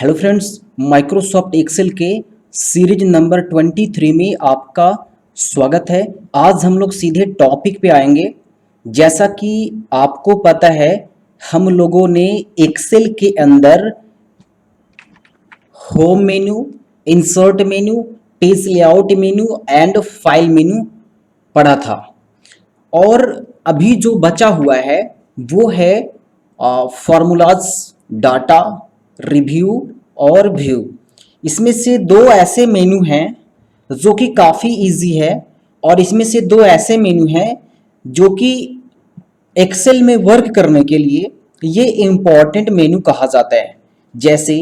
Hello friends, Microsoft Excel के series number 23 में आपका स्वागत है। आज हम लोग सीधे टॉपिक पे आएंगे। जैसा कि आपको पता है, हम लोगों ने एक्सेल के अंदर home menu, insert menu, page layout menu and file menu पढ़ा था। और अभी जो बचा हुआ है वो है फॉर्मूलाज, डाटा, रिव्यू और व्यू। इसमें से दो ऐसे मेन्यू हैं जो कि काफ़ी इजी है, और इसमें से दो ऐसे मेन्यू हैं जो कि एक्सेल में वर्क करने के लिए ये इम्पॉर्टेंट मेन्यू कहा जाता है। जैसे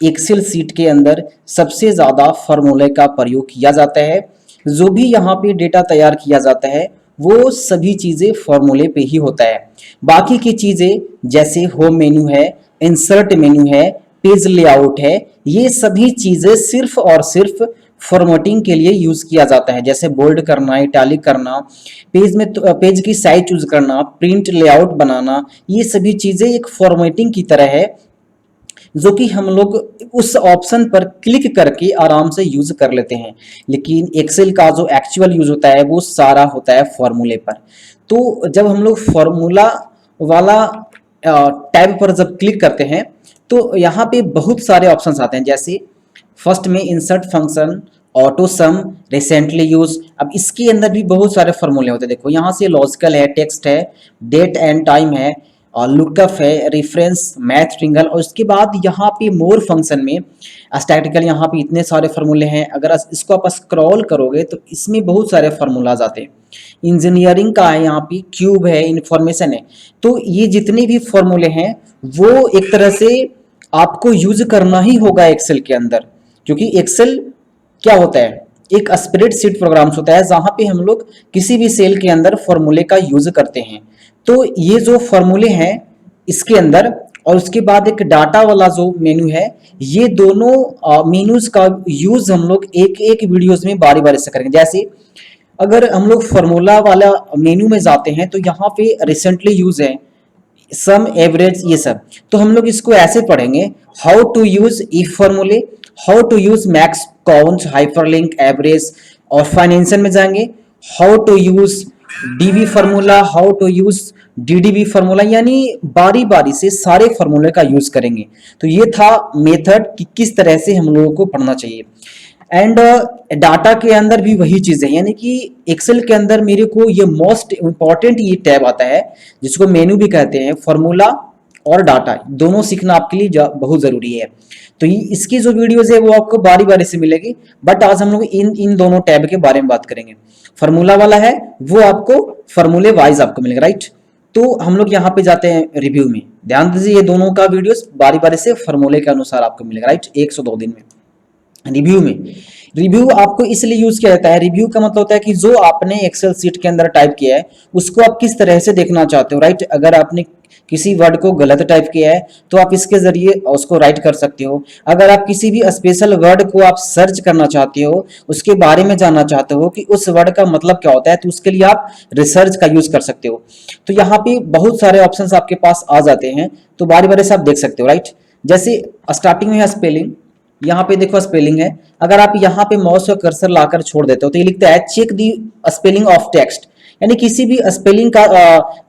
एक्सेल सीट के अंदर सबसे ज़्यादा फार्मूले का प्रयोग किया जाता है। जो भी यहाँ पे डेटा तैयार किया जाता है वो सभी चीज़ें फार्मूले पे ही होता है। बाकी की चीज़ें जैसे होम मेन्यू है, इंसर्ट मेन्यू है, पेज लेआउट है, ये सभी चीज़ें सिर्फ और सिर्फ फॉर्मेटिंग के लिए यूज किया जाता है। जैसे बोल्ड करना, इटैलिक करना, पेज में पेज की साइज चूज करना, प्रिंट लेआउट बनाना, ये सभी चीजें एक फॉर्मेटिंग की तरह है जो कि हम लोग उस ऑप्शन पर क्लिक करके आराम से यूज कर लेते हैं। लेकिन एक्सेल का जो एक्चुअल यूज होता है वो सारा होता है फॉर्मूले पर। तो जब हम लोग फॉर्मूला वाला टैब पर जब क्लिक करते हैं तो यहाँ पे बहुत सारे ऑप्शंस आते हैं। जैसे फर्स्ट में इंसर्ट फंक्शन, ऑटो सम, रिसेंटली यूज। अब इसके अंदर भी बहुत सारे फॉर्मूले होते हैं। देखो यहाँ से लॉजिकल है, टेक्स्ट है, डेट एंड टाइम है, और लुकअप है, रेफरेंस, मैथ ट्रिंगल, और उसके बाद यहाँ पे मोर फंक्शन में स्टैटिकल, यहाँ पे इतने सारे फॉर्मूले हैं। अगर इसको आप स्क्रॉल करोगे तो इसमें बहुत सारे फॉर्मूलाज आते हैं। इंजीनियरिंग का है, यहाँ पे क्यूब है, इंफॉर्मेशन है। तो ये जितने भी फॉर्मूले हैं वो एक तरह से आपको यूज करना ही होगा एक्सेल के अंदर, क्योंकि एक्सेल क्या होता है, एक स्प्रेडशीट प्रोग्राम होता है जहां पे हम लोग किसी भी सेल के अंदर फॉर्मूले का यूज करते हैं। तो ये जो फॉर्मूले हैं इसके अंदर, और उसके बाद एक डाटा वाला जो मेन्यू है, ये दोनों मेन्यूज का यूज हम लोग एक एक वीडियोस में बारी बारी से करेंगे। जैसे अगर हम लोग फॉर्मूला वाला मेन्यू में जाते हैं तो यहाँ पे रिसेंटली यूज है, सम, एवरेज, ये सब। तो हम लोग इसको ऐसे पढ़ेंगे, हाउ टू यूज इफ फॉर्मूले, how to use max, count, hyperlink, average. और फाइनेंशियल में जाएंगे, how to use DV formula, how to use DDB formula, यानी बारी बारी से सारे फार्मूले का यूज करेंगे। तो ये था मेथड कि किस तरह से हम लोगों को पढ़ना चाहिए। एंड डाटा के अंदर भी वही चीज है, यानी कि एक्सेल के अंदर मेरे को ये मोस्ट इंपॉर्टेंट ये टैब आता है जिसको मेन्यू भी कहते हैं। फॉर्मूला और डाटा दोनों सीखना आपके लिए बहुत जरूरी है। तो इसकी जो वीडियोस है वो आपको बारी बारी से मिलेगी, बट आज हम लोग इन दोनों टैब के बारे में बात करेंगे। फॉर्मूला वाला है वो आपको फॉर्मूले वाइज आपको मिलेगा, राइट। तो हम लोग यहाँ पे जाते हैं रिव्यू में। ध्यान दीजिए, ये दोनों का वीडियोस बारी बारी से फॉर्मूले के अनुसार आपको मिलेगा, राइट, 102 दिन में। रिव्यू में, रिव्यू आपको इसलिए यूज किया जाता है, रिव्यू का मतलब होता है कि जो आपने एक्सेल सीट के अंदर टाइप किया है उसको आप किस तरह से देखना चाहते हो, राइट। अगर आपने किसी वर्ड को गलत टाइप किया है तो आप इसके जरिए उसको राइट कर सकते हो। अगर आप किसी भी स्पेशल वर्ड को आप सर्च करना चाहते हो, उसके बारे में जानना चाहते हो कि उस वर्ड का मतलब क्या होता है, तो उसके लिए आप रिसर्च का यूज कर सकते हो। तो यहाँ पे बहुत सारे ऑप्शंस आपके पास आ जाते हैं, तो बारी बारी से आप देख सकते हो, राइट। जैसे स्टार्टिंग में है स्पेलिंग, यहाँ पे देखो स्पेलिंग है। अगर आप यहाँ पे माउस का कर्सर लाकर छोड़ देते हो तो ये लिखता है check the spelling of text, यानी किसी भी स्पेलिंग का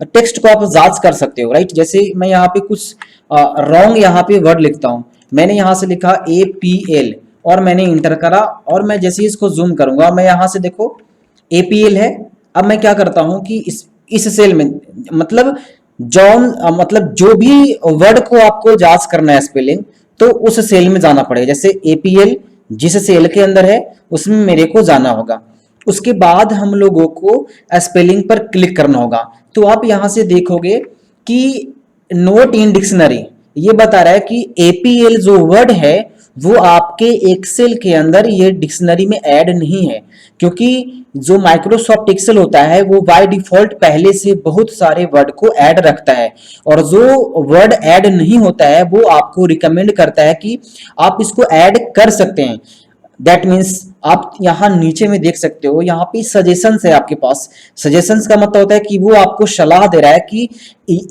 टेक्स्ट को आप जांच कर सकते हो, राइट। जैसे मैं यहाँ पे कुछ रॉन्ग यहाँ पे वर्ड लिखता हूँ, मैंने यहाँ से लिखा APL और मैंने इंटर करा, और मैं जैसे इसको जूम करूंगा, मैं यहाँ से देखो APL है। अब मैं क्या करता हूँ कि इस सेल में, मतलब जॉन, मतलब जो भी वर्ड को आपको जांच करना है स्पेलिंग, तो उस सेल में जाना पड़ेगा। जैसे APL जिस सेल के अंदर है उसमें मेरे को जाना होगा। उसके बाद हम लोगों को स्पेलिंग पर क्लिक करना होगा। तो आप यहां से देखोगे कि नोट इन डिक्शनरी ये बता रहा है कि APL जो वर्ड है वो आपके एक्सेल के अंदर ये डिक्शनरी में ऐड नहीं है, क्योंकि जो माइक्रोसॉफ्ट एक्सेल होता है वो बाय डिफॉल्ट पहले से बहुत सारे वर्ड को ऐड रखता है, और जो वर्ड ऐड नहीं होता है वो आपको रिकमेंड करता है कि आप इसको ऐड कर सकते हैं। दैट मीन्स आप यहाँ नीचे में देख सकते हो, यहाँ पे सजेशंस है आपके पास। सजेशंस का मतलब होता है कि वो आपको सलाह दे रहा है कि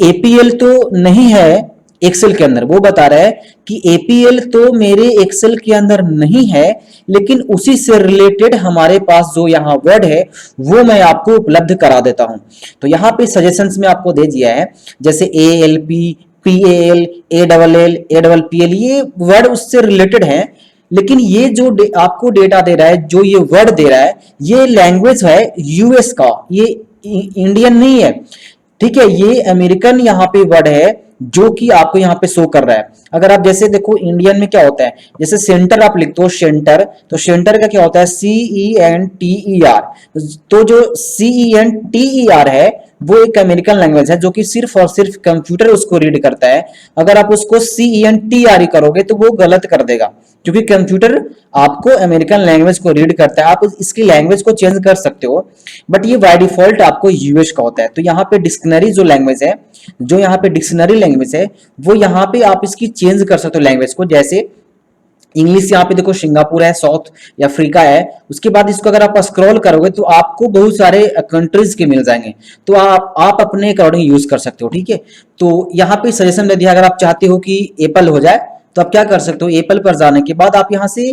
APL तो नहीं है एक्सेल के अंदर, वो बता रहा है कि एपीएल तो मेरे एक्सेल के अंदर नहीं है, लेकिन उसी से रिलेटेड हमारे पास जो यहाँ वर्ड है वो मैं आपको उपलब्ध करा देता हूं। तो यहाँ पे सजेशंस में आपको दे दिया है, जैसे A L P, P L, A double L, A double P L, ये वर्ड उससे रिलेटेड है। लेकिन ये जो आपको डेटा दे रहा है, जो ये वर्ड दे रहा है, ये लैंग्वेज है यूएस का, ये इंडियन नहीं है, ठीक है, ये अमेरिकन यहाँ पे वर्ड है जो कि आपको यहाँ पे शो कर रहा है। अगर आप जैसे देखो इंडियन में क्या होता है, जैसे सेंटर आप लिखते हो सेंटर, तो सेंटर का क्या होता है CENTER, तो जो CENTER है वो एक अमेरिकन लैंग्वेज है जो कि सिर्फ और सिर्फ कंप्यूटर उसको रीड करता है। अगर आप उसको CENTRE करोगे तो वो गलत कर देगा, क्योंकि कंप्यूटर आपको अमेरिकन लैंग्वेज को रीड करता है। आप इसकी लैंग्वेज को चेंज कर सकते हो, बट ये बाय डिफॉल्ट आपको यूएस का होता है। तो यहाँ पे डिक्शनरी जो लैंग्वेज है, जो यहाँ पे डिक्शनरी लैंग्वेज है, वो यहाँ पे आप इसकी चेंज कर सकते हो लैंग्वेज को। जैसे इंग्लिश यहाँ पे देखो सिंगापुर है, साउथ अफ्रीका है, उसके बाद इसको अगर आप स्क्रॉल करोगे तो आपको बहुत सारे कंट्रीज के मिल जाएंगे, तो आप अपने अकॉर्डिंग यूज कर सकते हो, ठीक है। तो यहाँ पे सजेशन दे दिया, अगर आप चाहते हो कि एप्पल हो जाए तो आप क्या कर सकते हो, एप्पल पर जाने के बाद आप यहाँ से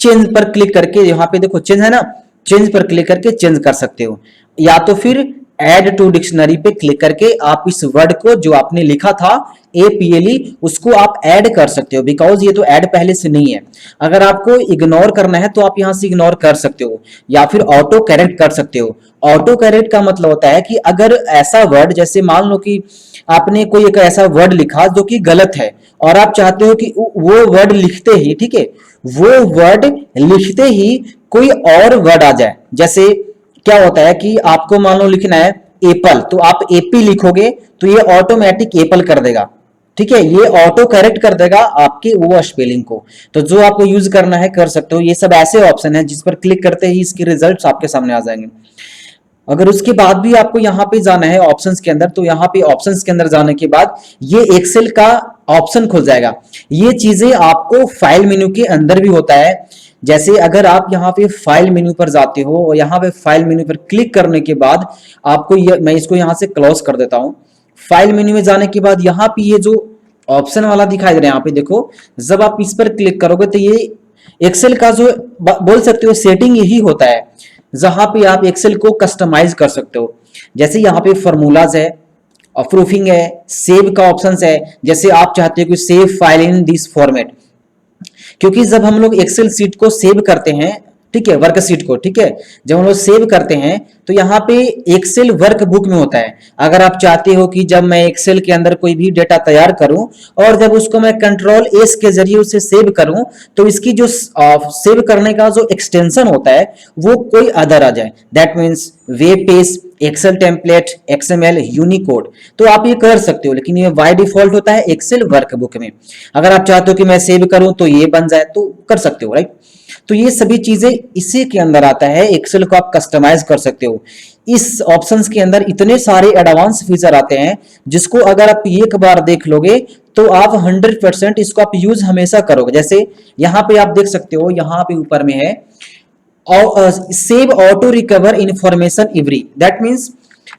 चेंज पर क्लिक करके, यहाँ पे देखो चेंज है ना, चेंज पर क्लिक करके चेंज कर सकते हो, या तो फिर ऐड टू डिक्शनरी पे क्लिक करके आप इस वर्ड को जो आपने लिखा था APLE उसको आप ऐड कर सकते हो, बिकॉज ये तो ऐड पहले से नहीं है। अगर आपको इग्नोर करना है तो आप यहां से इग्नोर कर सकते हो, या फिर ऑटो करेक्ट कर सकते हो। ऑटो करेक्ट का मतलब होता है कि अगर ऐसा वर्ड, जैसे मान लो कि आपने कोई एक ऐसा वर्ड लिखा जो कि गलत है, और आप चाहते हो कि वो वर्ड लिखते ही, ठीक है, वो वर्ड लिखते ही कोई और वर्ड आ जाए। जैसे क्या होता है कि आपको मान लो लिखना है एप्पल, तो आप एपी लिखोगे तो ये ऑटोमेटिक एप्पल कर देगा, ठीक है, ये ऑटो करेक्ट कर देगा आपके वो स्पेलिंग को। तो जो आपको यूज करना है कर सकते हो। ये सब ऐसे ऑप्शन है जिस पर क्लिक करते ही इसके रिजल्ट्स आपके सामने आ जाएंगे। अगर उसके बाद भी आपको यहाँ पे जाना है ऑप्शंस के अंदर, तो यहाँ पे ऑप्शंस के अंदर जाने के बाद ये एक्सेल का ऑप्शन खुल जाएगा। ये चीजें आपको फाइल मेन्यू के अंदर भी होता है। जैसे अगर आप यहाँ पे फाइल मेन्यू पर जाते हो और यहाँ पे फाइल मेन्यू पर क्लिक करने के बाद आपको मैं इसको यहाँ से क्लोज कर देता हूँ। फाइल मेन्यू में जाने के बाद यहाँ पे ये जो ऑप्शन वाला दिखाई दे रहा है, यहाँ पे देखो, जब आप इस पर क्लिक करोगे तो ये एक्सेल का जो बोल सकते हो सेटिंग यही होता है, जहां पे आप एक्सेल को कस्टमाइज कर सकते हो। जैसे यहाँ पे फॉर्मूलाज है, प्रूफिंग है, सेव का ऑप्शन है। जैसे आप चाहते हो कि save file in this format, क्योंकि जब हम लोग एक्सेल सीट को सेव करते हैं, ठीक है, वर्क सीट को, ठीक है, जब हम लोग सेव करते हैं तो यहाँ पे एक्सेल वर्क बुक में होता है। अगर आप चाहते हो कि जब मैं एक्सेल के अंदर कोई भी डेटा तैयार करूं और जब उसको मैं कंट्रोल एस के जरिए उसे सेव करूं, तो इसकी जो सेव करने का जो एक्सटेंशन होता है वो कोई अदर आ जाए, that means web page, Excel template, XML, Unicode, तो आप ये कर सकते हो। लेकिन ये बाय डिफॉल्ट होता है एक्सेल वर्कबुक में। अगर आप चाहते हो कि मैं सेव करूं तो ये बन जाए तो कर सकते हो, राइट। तो ये सभी चीजें इसी के अंदर आता है, एक्सेल को आप कस्टमाइज कर सकते हो। इस ऑप्शंस के अंदर इतने सारे एडवांस फीचर आते हैं जिसको अगर आप एक बार देख लोगे तो आप 100% इसको आप यूज हमेशा करोगे। जैसे यहाँ पे आप देख सकते हो, यहाँ पे ऊपर में है save auto recover information every, that means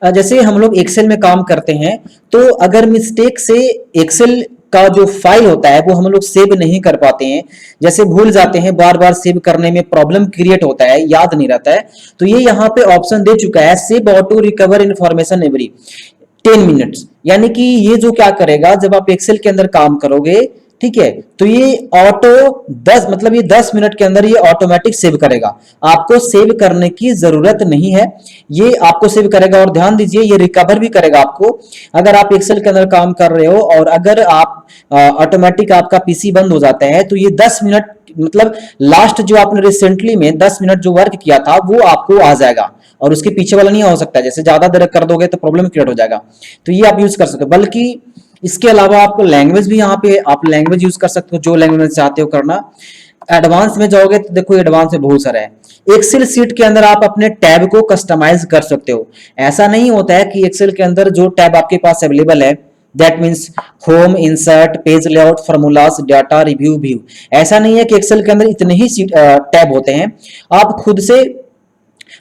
जैसे हम लोग एक्सेल में काम करते हैं तो अगर मिस्टेक से एक्सेल का जो फाइल होता है वो हम लोग सेव नहीं कर पाते हैं, जैसे भूल जाते हैं, बार बार सेव करने में प्रॉब्लम क्रिएट होता है, याद नहीं रहता है, तो ये यहाँ पे ऑप्शन दे चुका है save auto recover information every 10 minutes. यानी कि ये जो क्या करेगा, जब आप एक्सेल के अंदर काम करोगे, ठीक है, तो ये ऑटो 10 मतलब ये 10 मिनट के अंदर ये ऑटोमेटिक सेव करेगा, आपको सेव करने की जरूरत नहीं है, ये आपको सेव करेगा। और ध्यान दीजिए ये रिकवर भी करेगा आपको। अगर आप एक्सेल के अंदर काम कर रहे हो और अगर आप ऑटोमेटिक आपका पीसी बंद हो जाता है तो ये 10 मिनट मतलब लास्ट जो आपने रिसेंटली में 10 मिनट जो वर्क किया था वो आपको आ जाएगा, और उसके पीछे वाला नहीं हो सकता। जैसे ज्यादा देर कर दोगे तो प्रॉब्लम क्रिएट हो जाएगा, तो ये आप यूज कर सकते हो। बल्कि इसके अलावा आपको लैंग्वेज भी यहाँ पे आप लैंग्वेज यूज कर सकते हो, जो लैंग्वेज में चाहते हो करना। एडवांस में जाओगे तो देखो एडवांस में बहुत सारा है। एक्सेल सीट के अंदर आप अपने टैब को कस्टमाइज कर सकते हो। ऐसा नहीं होता है कि एक्सेल के अंदर जो टैब आपके पास अवेलेबल है, that means home, insert, page layout, formulas, data, review, view, ऐसा नहीं है कि एक्सेल के अंदर इतने ही टैब होते हैं। आप खुद से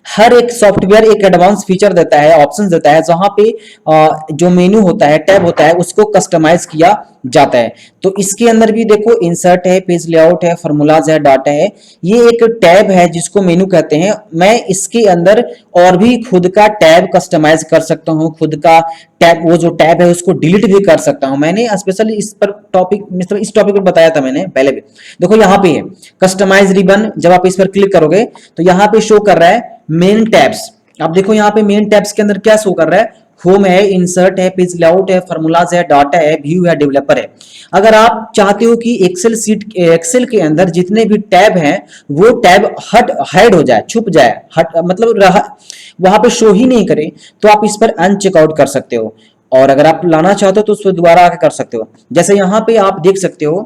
हर एक सॉफ्टवेयर एक एडवांस फीचर देता है, ऑप्शन देता है, जहां पे जो मेनू होता है, टैब होता है, उसको कस्टमाइज किया जाता है। तो इसके अंदर भी देखो इंसर्ट है, पेज लेआउट है, फॉर्मूलाज है, डाटा है, ये एक टैब है जिसको मेनू कहते हैं। मैं इसके अंदर और भी खुद का टैब कस्टमाइज कर सकता हूं, खुद का टैब, वो जो टैब है उसको डिलीट भी कर सकता हूं। मैंने स्पेशली इस पर टॉपिक, मतलब इस टॉपिक पर बताया था मैंने पहले भी। देखो यहाँ पे है कस्टमाइज रिबन, जब आप इस पर क्लिक करोगे तो यहाँ पे शो कर रहा है मेन टैब्स। आप देखो यहाँ पे मेन टैब्स के अंदर क्या शो कर रहा है, होम है, इंसर्ट है, पेज लेआउट है, फॉर्मूलाज है, डाटा है, व्यू है, डेवलपर है। अगर आप चाहते हो कि एक्सेल के अंदर जितने भी टैब हैं वो टैब हाइड हो जाए, छुप जाए, मतलब वहां पे शो ही नहीं करे, तो आप इस पर अनचेकआउट कर सकते हो। और अगर आप लाना चाहते हो तो उस पर दोबारा आके कर सकते हो। जैसे यहाँ पे आप देख सकते हो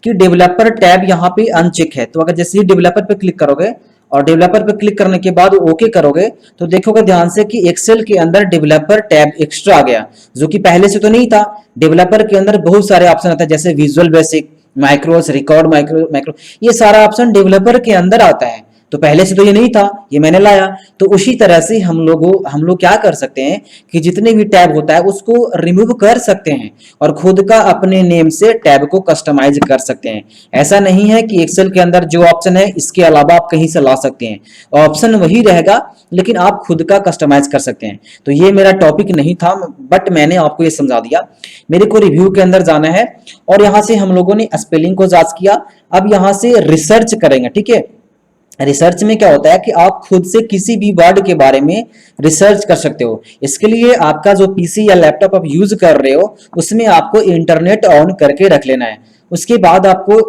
कि डेवलपर टैब यहाँ पे अनचेक है, तो अगर जैसे ही डेवलपर पे क्लिक करोगे और डेवलपर पे क्लिक करने के बाद ओके करोगे तो देखोगे ध्यान से कि एक्सेल के अंदर डेवलपर टैब एक्स्ट्रा आ गया, जो कि पहले से तो नहीं था। डेवलपर के अंदर बहुत सारे ऑप्शन आता है, जैसे विजुअल बेसिक, माइक्रोस, रिकॉर्ड, माइक्रो, ये सारा ऑप्शन डेवलपर के अंदर आता है। तो पहले से तो ये नहीं था, ये मैंने लाया। तो उसी तरह से हम लोग क्या कर सकते हैं कि जितने भी टैब होता है उसको रिमूव कर सकते हैं और खुद का अपने नेम से टैब को कस्टमाइज कर सकते हैं। ऐसा नहीं है कि एक्सेल के अंदर जो ऑप्शन है इसके अलावा आप कहीं से ला सकते हैं, ऑप्शन वही रहेगा लेकिन आप खुद का कस्टमाइज कर सकते हैं। तो ये मेरा टॉपिक नहीं था, बट मैंने आपको ये समझा दिया। मेरे को रिव्यू के अंदर जाना है और यहां से हम लोगों ने स्पेलिंग को जांच किया। अब यहां से रिसर्च करेंगे, ठीक है। रिसर्च में क्या होता है कि आप खुद से किसी भी वर्ड के बारे में रिसर्च कर सकते हो। इसके लिए आपका जो पीसी या लैपटॉप आप यूज कर रहे हो उसमें आपको इंटरनेट ऑन करके रख लेना है। उसके बाद आपको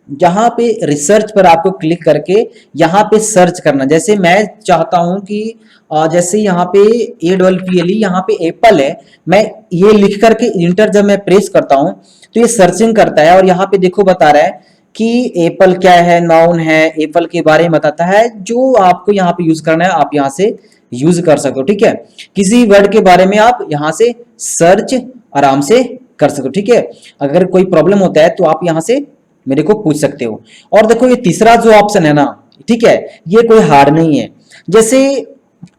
यहाँ पे रिसर्च पर आपको क्लिक करके यहाँ पे सर्च करना। जैसे मैं चाहता हूं कि जैसे यहाँ पे APPLE यहाँ पे एप्पल है, मैं ये लिख करके इंटर जब मैं प्रेस करता हूं तो ये सर्चिंग करता है और यहाँ पे देखो बता रहा है कि एप्पल क्या है, नाउन है, एप्पल के बारे में बताता है। जो आपको यहाँ पे यूज करना है आप यहाँ से यूज कर सकते हो, ठीक है। किसी वर्ड के बारे में आप यहाँ से सर्च आराम से कर सकते हो, ठीक है। अगर कोई प्रॉब्लम होता है तो आप यहाँ से मेरे को पूछ सकते हो। और देखो ये तीसरा जो ऑप्शन है ना, ठीक है, ये कोई हार्ड नहीं है। जैसे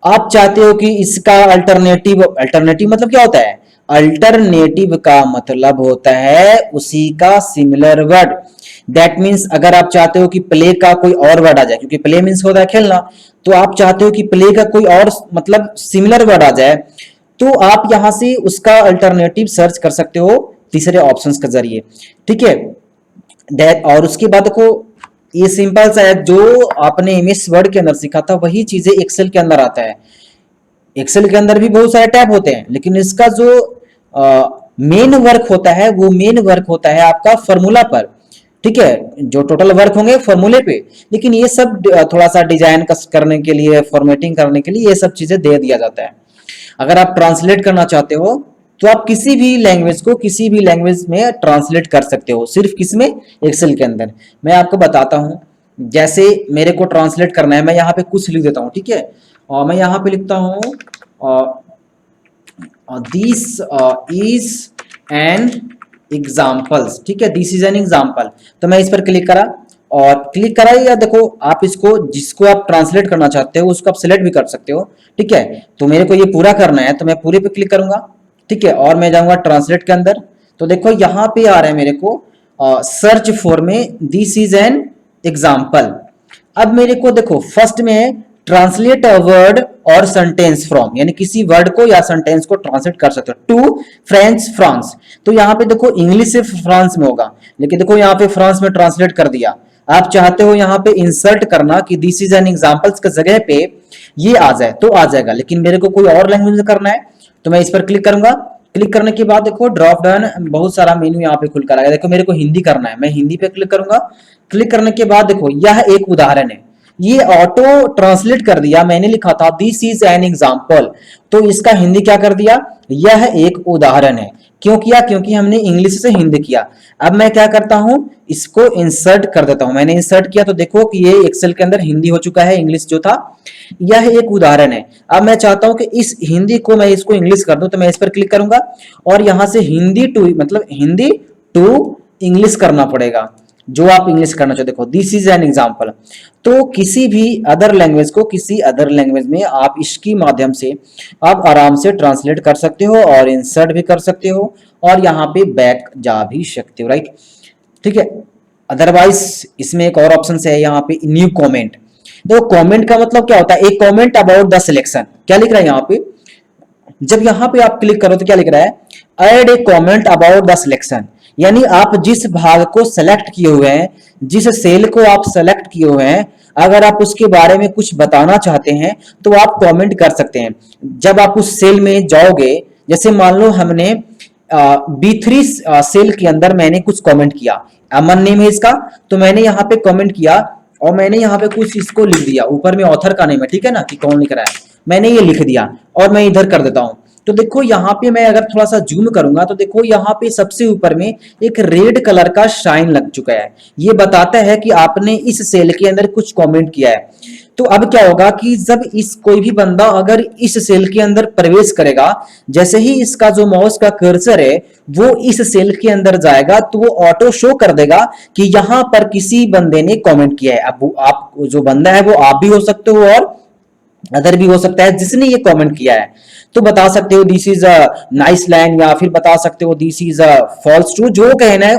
आप चाहते हो कि इसका अल्टरनेटिव मतलब क्या होता है, अल्टरनेटिव का मतलब होता है उसी का सिमिलर वर्ड। दैट मीन्स अगर आप चाहते हो कि प्ले का कोई और वर्ड आ जाए, क्योंकि प्ले मीन्स होता है खेलना, तो आप चाहते हो कि प्ले का कोई और मतलब सिमिलर वर्ड आ जाए, तो आप यहां से उसका अल्टरनेटिव सर्च कर सकते हो तीसरे ऑप्शंस के जरिए, ठीक है। और उसके बाद देखो ये सिंपल सा है, जो आपने एमएस वर्ड के अंदर सीखा था वही चीजें एक्सेल के अंदर आता है। एक्सेल के अंदर भी बहुत सारे टैब होते हैं, लेकिन इसका जो मेन वर्क होता है वो मेन वर्क होता है आपका फॉर्मूला पर, ठीक है। जो टोटल वर्क होंगे फॉर्मूले पे, लेकिन ये सब थोड़ा सा डिजाइन करने के लिए, फॉर्मेटिंग करने के लिए ये सब चीजें दे दिया जाता है। अगर आप ट्रांसलेट करना चाहते हो तो आप किसी भी लैंग्वेज को किसी भी लैंग्वेज में ट्रांसलेट कर सकते हो, सिर्फ किसमें, एक्सेल के अंदर। मैं आपको बताता हूँ, जैसे मेरे को ट्रांसलेट करना है, मैं यहाँ पे कुछ लिख देता हूँ, ठीक है। और मैं यहाँ पे लिखता हूँ दिस इज एन एग्जाम्पल्स, ठीक है, दिस इज एन एग्जाम्पल। तो मैं इस पर क्लिक करा और क्लिक करा, या देखो आप इसको, जिसको आप ट्रांसलेट करना चाहते हो उसको आप सिलेक्ट भी कर सकते हो, ठीक है। तो मेरे को ये पूरा करना है तो मैं पूरे पे क्लिक करूंगा, ठीक है, और मैं जाऊंगा ट्रांसलेट के अंदर। तो देखो यहाँ पे आ रहा है मेरे को सर्च फॉर में दिस इज एन एग्जाम्पल। अब मेरे को देखो फर्स्ट में ट्रांसलेट अ वर्ड और सेंटेंस फ्रॉम, यानी किसी वर्ड को या सेंटेंस को ट्रांसलेट कर सकते हो टू फ्रेंच फ्रांस। तो यहाँ पे देखो इंग्लिश से फ्रांस में होगा, लेकिन देखो यहाँ पे फ्रांस में ट्रांसलेट कर दिया। आप चाहते हो यहाँ पे इंसर्ट करना कि दिस इज एन एग्जाम्पल्स के जगह पे ये आ जाए तो आ जाएगा, लेकिन मेरे को कोई और लैंग्वेज में करना है तो मैं इस पर क्लिक करूंगा। क्लिक करने के बाद देखो ड्रॉप डाउन बहुत सारा मेन्यू यहाँ पे खुल कर आएगा। देखो मेरे को हिंदी करना है, मैं हिंदी पे क्लिक करूंगा। क्लिक करने के बाद देखो यह एक उदाहरण है, ये ऑटो ट्रांसलेट कर दिया। मैंने लिखा था दिस इज एन एग्जाम्पल, तो इसका हिंदी क्या कर दिया, यह एक उदाहरण है। क्यों किया, क्योंकि हमने इंग्लिश से हिंदी किया। अब मैं क्या करता हूं, इसको इंसर्ट कर देता हूं। मैंने इंसर्ट किया तो देखो कि ये एक्सेल के अंदर हिंदी हो चुका है, इंग्लिश जो था। यह एक उदाहरण है। अब मैं चाहता हूं कि इस हिंदी को मैं इसको इंग्लिश कर दूं, तो मैं इस पर क्लिक करूंगा और यहां से हिंदी टू, मतलब हिंदी टू इंग्लिश करना पड़ेगा। जो आप इंग्लिश करना चाहो। देखो दिस इज एन एग्जाम्पल। तो किसी भी अदर लैंग्वेज को किसी अदर लैंग्वेज में आप इसकी माध्यम से आप आराम से ट्रांसलेट कर सकते हो और इंसर्ट भी कर सकते हो और यहाँ पे बैक जा भी सकते हो, राइट। ठीक है। अदरवाइज इसमें एक और ऑप्शन है यहाँ पे न्यू कमेंट। देखो कमेंट का मतलब क्या होता है, एक कमेंट अबाउट द सिलेक्शन। क्या लिख रहा है यहाँ पे, जब यहाँ पे आप क्लिक करो तो क्या लिख रहा है, add a comment about the selection. यानी आप जिस भाग को सेलेक्ट किए हुए हैं, जिस सेल को आप सेलेक्ट किए हुए हैं, अगर आप उसके बारे में कुछ बताना चाहते हैं तो आप कमेंट कर सकते हैं। जब आप उस सेल में जाओगे, जैसे मान लो हमने B3 सेल के अंदर मैंने कुछ कमेंट किया, अमन नेम है इसका, तो मैंने यहाँ पे कमेंट किया और मैंने यहाँ पे कुछ इसको लिख दिया, ऊपर में ऑथर का नेम है, ठीक है ना, कि कौन लिख रहा है, मैंने ये लिख दिया और मैं इधर कर देता हूं। तो देखो यहाँ पे मैं अगर थोड़ा सा जूम करूंगा तो देखो यहाँ पे सबसे ऊपर में एक रेड कलर का शाइन लग चुका है। ये बताता है कि आपने इस सेल के अंदर कुछ कमेंट किया है। तो अब क्या होगा कि जब इस कोई भी बंदा अगर इस सेल के अंदर प्रवेश करेगा, जैसे ही इसका जो माउस का कर्सर है वो इस सेल के अंदर जाएगा तो वो ऑटो शो कर देगा कि यहाँ पर किसी बंदे ने कमेंट किया है। अब आप जो बंदा है वो आप भी हो सकते हो और अदर भी हो सकता है जिसने ये कमेंट किया है। तो बता सकते हो this is a nice line, या फिर बता सकते हो this is a false true. जो कहना है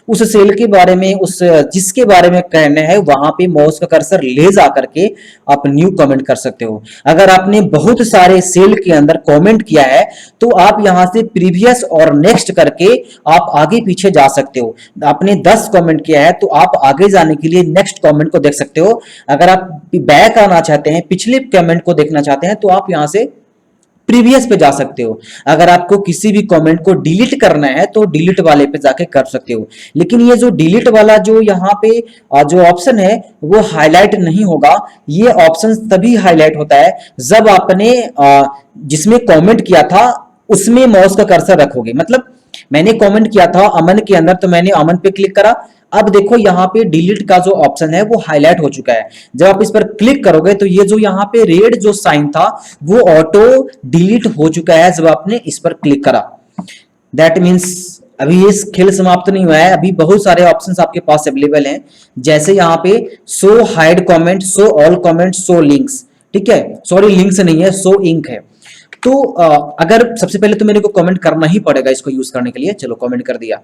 उस सेल के बारे में, उस जिसके बारे में कहना है, वहां पे माउस का कर्सर ले जा करके आप न्यू कमेंट कर सकते हो। अगर आपने बहुत सारे सेल के अंदर कमेंट किया है तो आप यहां से प्रीवियस और नेक्स्ट करके आप आगे पीछे जा सकते हो। आपने 10 कमेंट किया है तो आप आगे जाने के लिए नेक्स्ट कमेंट को देख सकते हो। अगर आप बैक आना चाहते हैं, पिछले कमेंट को देखना चाहते हैं, तो आप यहां से प्रीवियस पे जा सकते हो। अगर आपको किसी भी कमेंट को डिलीट करना है तो डिलीट वाले पे जाके कर सकते हो। लेकिन ये जो डिलीट वाला जो यहाँ पे जो ऑप्शन है वो हाईलाइट नहीं होगा। ये ऑप्शन तभी हाईलाइट होता है जब आपने जिसमें कमेंट किया था उसमें माउस का कर्सर रखोगे। मतलब मैंने कमेंट किया था अमन के अंदर, तो मैंने अमन पे क्लिक करा। अब देखो यहाँ पे डिलीट का जो ऑप्शन है वो हाईलाइट हो चुका है। जब आप इस पर क्लिक करोगे तो ये जो यहाँ पे रेड जो साइन था वो ऑटो डिलीट हो चुका है जब आपने इस पर क्लिक करा। दैट मीन्स अभी ये खेल समाप्त नहीं हुआ है, अभी बहुत सारे ऑप्शंस आपके पास अवेलेबल हैं। जैसे यहाँ पे show hide comment, show all comment, show links. ठीक है, सॉरी लिंक्स नहीं है, शो इंक है। तो अगर सबसे पहले तो मेरे को कमेंट करना ही पड़ेगा इसको यूज करने के लिए। चलो कमेंट कर दिया।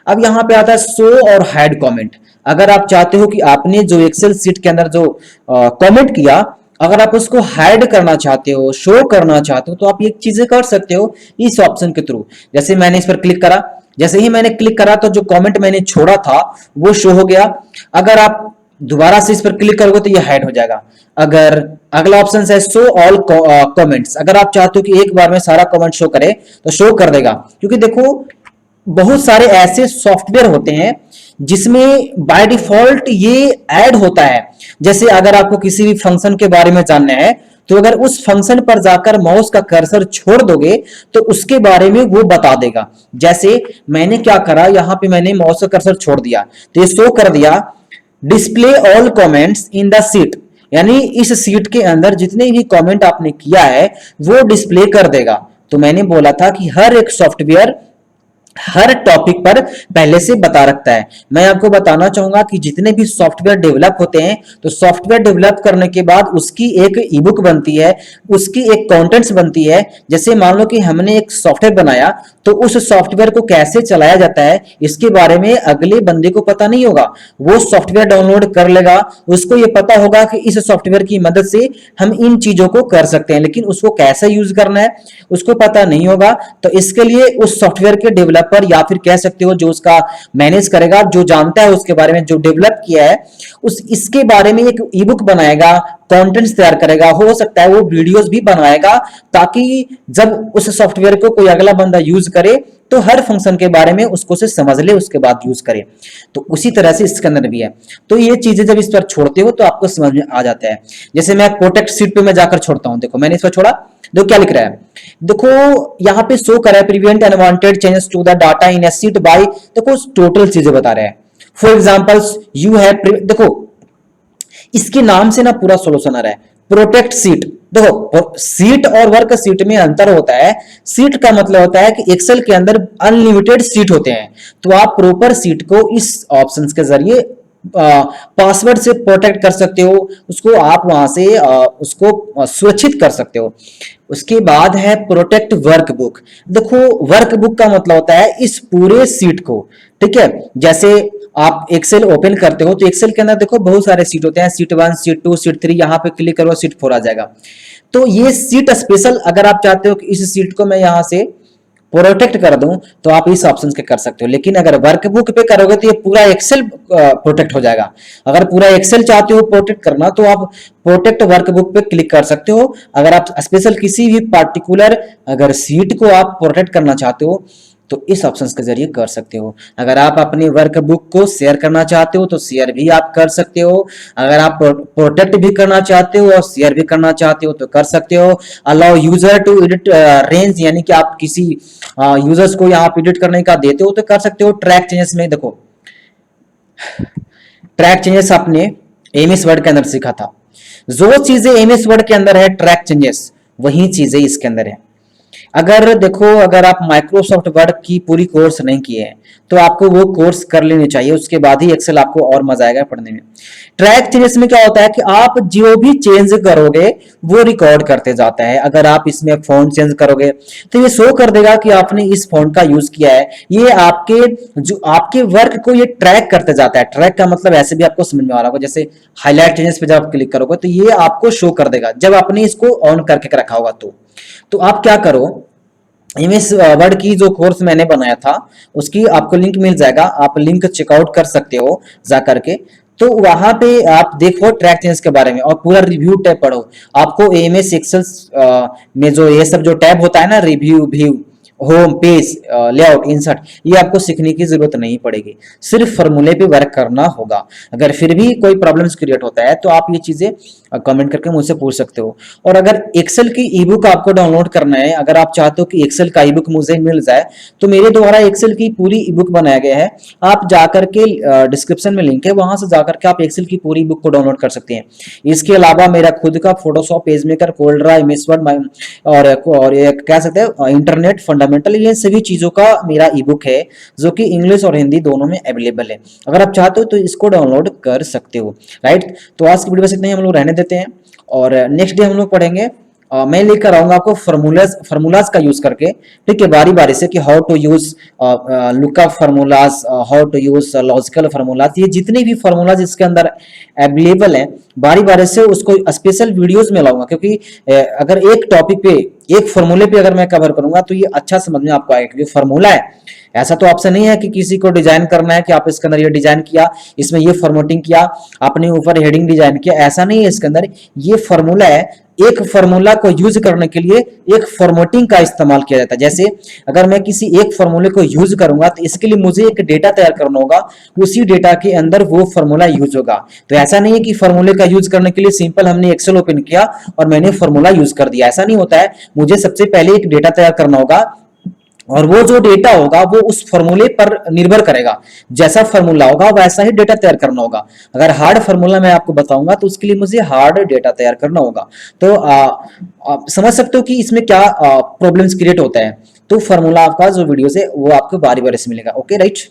अब यहाँ पे आता है शो और हाइड कमेंट। अगर आप चाहते हो कि आपने जो एक्सेल सीट के अंदर जो कमेंट किया, अगर आप उसको हाइड करना चाहते हो, शो करना चाहते हो, तो आप ये चीजें कर सकते हो इस ऑप्शन के थ्रू। जैसे मैंने इस पर क्लिक करा, जैसे ही मैंने क्लिक करा तो जो कमेंट मैंने छोड़ा था वो शो हो गया। अगर आप दोबारा से इस पर क्लिक करोगे तो ये हाइड हो जाएगा। अगर अगला ऑप्शन है शो ऑल कमेंट्स, अगर आप चाहते हो कि एक बार में सारा कमेंट शो करे तो शो कर देगा। क्योंकि देखो बहुत सारे ऐसे सॉफ्टवेयर होते हैं जिसमें बाय डिफॉल्ट ये ऐड होता है। जैसे अगर आपको किसी भी फंक्शन के बारे में जानना है तो अगर उस फंक्शन पर जाकर माउस का कर्सर छोड़ दोगे तो उसके बारे में वो बता देगा। जैसे मैंने क्या करा, यहाँ पे मैंने माउस का कर्सर छोड़ दिया तो ये शो कर दिया display all comments in the seat, यानी इस सीट के अंदर जितने भी कमेंट आपने किया है वो डिस्प्ले कर देगा। तो मैंने बोला था कि हर एक सॉफ्टवेयर हर टॉपिक पर पहले से बता रखता है। मैं आपको बताना चाहूंगा कि जितने भी सॉफ्टवेयर डेवलप होते हैं तो सॉफ्टवेयर डेवलप करने के बाद उसकी एक ई बुक बनती है, उसकी एक कंटेंट्स बनती है। जैसे मान लो कि हमने एक सॉफ्टवेयर बनाया तो उस सॉफ्टवेयर को कैसे चलाया जाता है इसके बारे में अगले बंदे को पता नहीं होगा। वो सॉफ्टवेयर डाउनलोड कर लेगा, उसको ये पता होगा कि इस सॉफ्टवेयर की मदद से हम इन चीजों को कर सकते हैं, लेकिन उसको कैसे यूज करना है उसको पता नहीं होगा। तो इसके लिए उस सॉफ्टवेयर के डेवलपर या फिर कह सकते हो जो उसका मैनेज करेगा, जो जानता है उसके बारे में, जो डेवलप किया है उस इसके बारे में एक ई बुक बनाएगा, कंटेंट्स तैयार करेगा, हो सकता है वो वीडियोस भी बनाएगा, ताकि जब उस सॉफ्टवेयर को कोई अगला बंदा यूज करे तो हर फंक्शन के बारे में उसको से समझ ले, उसके बाद यूज करे। तो उसी तरह से इसके अंदर भी है। तो ये चीजें जब इस पर छोड़ते हो तो आपको समझ में आ जाता है। जैसे मैं प्रोटेक्ट सीट पे मैं जाकर छोड़ता हूं, देखो मैंने इस पर छोड़ा, देखो क्या लिख रहा है, देखो यहाँ पे शो कर रहा है prevent unwanted changes to the data in a sheet by, देखो टोटल चीजें बता रहे हैं। फॉर एग्जांपल यू हैव, देखो इसके नाम से ना पूरा सोल्यूशन आ रहा है, प्रोटेक्ट सीट। देखो सीट और वर्क सीट में अंतर होता है। सीट का मतलब होता है कि एक्सेल के अंदर अनलिमिटेड सीट होते हैं, तो आप प्रॉपर सीट को इस ऑप्शंस के जरिए पासवर्ड से प्रोटेक्ट कर सकते हो, उसको आप वहां से उसको सुरक्षित कर सकते हो। उसके बाद है प्रोटेक्ट वर्कबुक। देखो वर्कबुक का मतलब होता है इस पूरे सीट को, ठीक है। जैसे आप एक्सेल ओपन करते हो तो एक्सेल के अंदर देखो बहुत सारे सीट होते हैं, सीट 1, सीट 2, सीट 3, यहाँ पे क्लिक करो सीट 4 आ जाएगा। तो ये सीट स्पेशल अगर आप चाहते हो कि इस सीट को मैं यहाँ से प्रोटेक्ट कर दूं तो आप इस ऑप्शन के कर सकते हो, लेकिन अगर वर्कबुक पे करोगे तो ये पूरा एक्सेल प्रोटेक्ट हो जाएगा। अगर पूरा एक्सेल चाहते हो प्रोटेक्ट करना तो आप प्रोटेक्ट वर्कबुक पे क्लिक कर सकते हो। अगर आप स्पेशल किसी भी पार्टिकुलर अगर सीट को आप प्रोटेक्ट करना चाहते हो तो इस ऑप्शंस के जरिए कर सकते हो। अगर आप अपनी वर्कबुक को शेयर करना चाहते हो तो शेयर भी आप कर सकते हो। अगर आप प्रोटेक्ट भी करना चाहते हो और शेयर भी करना चाहते हो तो कर सकते हो। Allow user to edit range, यानी कि आप किसी यूजर्स को यहाँ पे एडिट करने का देते हो तो कर सकते हो। ट्रैक चेंजेस में देखो, ट्रैक चेंजेस आपने एमएस वर्ड के अंदर सीखा था। जो चीजें एमएस वर्ड के अंदर है ट्रैक चेंजेस, वही चीजें इसके अंदर है। अगर देखो अगर आप माइक्रोसॉफ्ट वर्ड की पूरी कोर्स नहीं किए हैं तो आपको वो कोर्स कर लेनी चाहिए, उसके बाद ही एक्सेल आपको और मजा आएगा पढ़ने में। ट्रैक चेंजेस में क्या होता है कि आप जो भी चेंज करोगे वो रिकॉर्ड करते जाता है। अगर आप इसमें फॉन्ट चेंज करोगे तो ये शो कर देगा कि आपने इस फॉन्ट का यूज किया है। ये आपके वर्क को ये ट्रैक करते जाता है। ट्रैक का मतलब ऐसे भी आपको समझ में आ रहा होगा, जैसे हाईलाइट चेंजेस पे जब आप क्लिक करोगे तो ये आपको शो कर देगा जब आपने इसको ऑन करके रखा होगा। तो आप क्या करो, एमएस वर्ड की जो कोर्स मैंने बनाया था उसकी आपको लिंक मिल जाएगा, आप लिंक चेकआउट कर सकते हो जा करके। तो वहां पे आप देखो ट्रैक चेंज के बारे में और पूरा रिव्यू टैब पढ़ो। आपको एमएस एक्सेल में जो ये सब जो टैब होता है ना, review, view, home page, layout, insert, ये आपको सीखने की जरूरत नहीं पड़ेगी, सिर्फ फॉर्मूले पे वर्क करना होगा। अगर फिर भी कोई प्रॉब्लम्स क्रिएट होता है तो आप ये चीजें कमेंट करके मुझसे पूछ सकते हो। और अगर एक्सेल की ईबुक आपको डाउनलोड करना है, अगर आप चाहते हो कि एक्सेल का ईबुक मुझे मिल जाए तो मेरे द्वारा एक्सेल की पूरी ईबुक बनाया गया है। आप जाकर के डिस्क्रिप्शन में लिंक है, वहां से जाकर के आप एक्सेल की पूरी बुक को डाउनलोड कर सकते हैं। इसके अलावा मेरा खुद का फोटोशॉप, पेजमेकर, कोल्ड्रा, एमएस वर्ड और ये कह सकते हैं इंटरनेट फंडामेंटल, ये सभी चीजों का मेरा ई बुक है जो कि इंग्लिश और हिंदी दोनों में अवेलेबल है। अगर आप चाहते हो तो इसको डाउनलोड कर सकते हो। राइट, तो आज की वीडियो बस इतना ही हम लोग रहने देते हैं और नेक्स्ट डे हम लोग पढ़ेंगे। मैं लेकर आऊंगा आपको फार्मूलाज का यूज करके, ठीक है, बारी बारी से कि how to use lookup formulas, how to use logical formulas, ये जितने भी फार्मूलाज इसके अंदर अवेलेबल हैं बारी बारी से उसको स्पेशल वीडियोस में लाऊंगा। क्योंकि अगर एक टॉपिक पे एक फार्मूले पे अगर मैं कवर करूंगा तो ये अच्छा समझ में आपको आएगा, क्योंकि फार्मूला है। ऐसा तो आपसे नहीं है कि किसी को डिजाइन करना है कि आप इसके अंदर ये डिजाइन किया, इसमें ये फॉर्मेटिंग किया, अपने ऊपर हेडिंग डिजाइन किया, ऐसा नहीं है। इसके अंदर ये फार्मूला है, एक फार्मूला को यूज करने के लिए एक फॉर्मेटिंग का इस्तेमाल किया जाता है। जैसे अगर मैं किसी एक फार्मूले को यूज करूंगा तो इसके लिए मुझे एक डेटा तैयार करना होगा, उसी डेटा के अंदर वो फार्मूला यूज होगा। तो ऐसा नहीं है कि फार्मूले का यूज करने के लिए सिंपल हमने एक्सेल ओपन किया और मैंने फार्मूला यूज कर दिया, ऐसा नहीं होता है। मुझे सबसे पहले एक डेटा तैयार करना होगा और वो जो डेटा होगा वो उस फॉर्मूले पर निर्भर करेगा। जैसा फॉर्मूला होगा वैसा ही डेटा तैयार करना होगा। अगर हार्ड फॉर्मूला मैं आपको बताऊंगा तो उसके लिए मुझे हार्ड डेटा तैयार करना होगा। तो आप समझ सकते हो कि इसमें क्या प्रॉब्लम्स क्रिएट होता है। तो फॉर्मूला आपका जो वीडियो है वो आपको बारी बारी से मिलेगा। Okay, right.